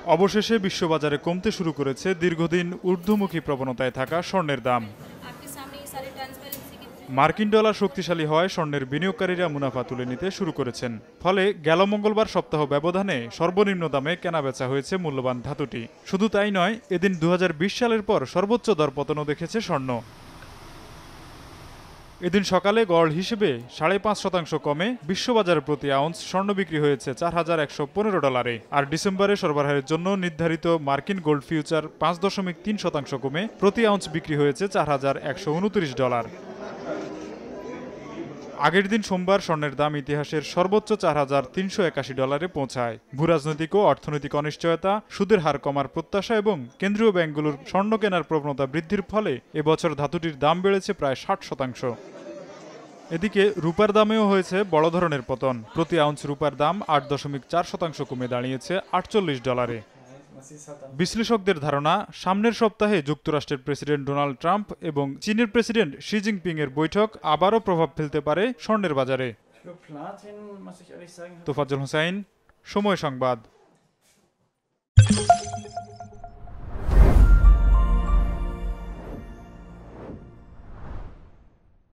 অবশেষে বিশ্ববাজারে কমতে শুরু করেছে দীর্ঘদিন ঊর্ধ্বমুখী প্রবণতায় থাকা স্বর্ণের দাম। মার্কিন ডলার শক্তিশালী হওয়ায় স্বর্ণের বিনিয়োগকারীরা মুনাফা তুলে নিতে শুরু করেছেন। ফলে গেল মঙ্গলবার সপ্তাহ ব্যবধানে সর্বনিম্ন দামে কেনাবেচা হয়েছে মূল্যবান ধাতুটি। শুধু তাই নয়, এদিন ২০২০ সালের পর সর্বোচ্চ দরপতনও দেখেছে স্বর্ণ। এদিন সকালে গড় হিসেবে ৫.৫% কমে বিশ্ববাজারে প্রতি আউন্স স্বর্ণ বিক্রি হয়েছে $৪,১১৫। আর ডিসেম্বরে সরবরাহের জন্য নির্ধারিত মার্কিন গোল্ড ফিউচার ৫.৩% কমে প্রতি আউন্স বিক্রি হয়েছে $৪,১২৯। আগের দিন সোমবার স্বর্ণের দাম ইতিহাসের সর্বোচ্চ $৪,৩৮১ পৌঁছায়। ভূরাজনৈতিক ও অর্থনৈতিক অনিশ্চয়তা, সুদের হার কমার প্রত্যাশা এবং কেন্দ্রীয় ব্যাংকগুলোর স্বর্ণ কেনার প্রবণতা বৃদ্ধির ফলে এবছর ধাতুটির দাম বেড়েছে প্রায় ৬০%। এদিকে রূপার দামেও হয়েছে বড় ধরনের পতন। প্রতি আউন্স রূপার দাম ৮.৪% কমে দাঁড়িয়েছে $৪৮। বিশ্লেষকদের ধারণা, সামনের সপ্তাহে যুক্তরাষ্ট্রের প্রেসিডেন্ট ডোনাল্ড ট্রাম্প এবং চীনের প্রেসিডেন্ট শি জিনপিং এর বৈঠক আবারও প্রভাব ফেলতে পারে স্বর্ণের বাজারে। তোফাজ্জল হোসাইন, সময় সংবাদ।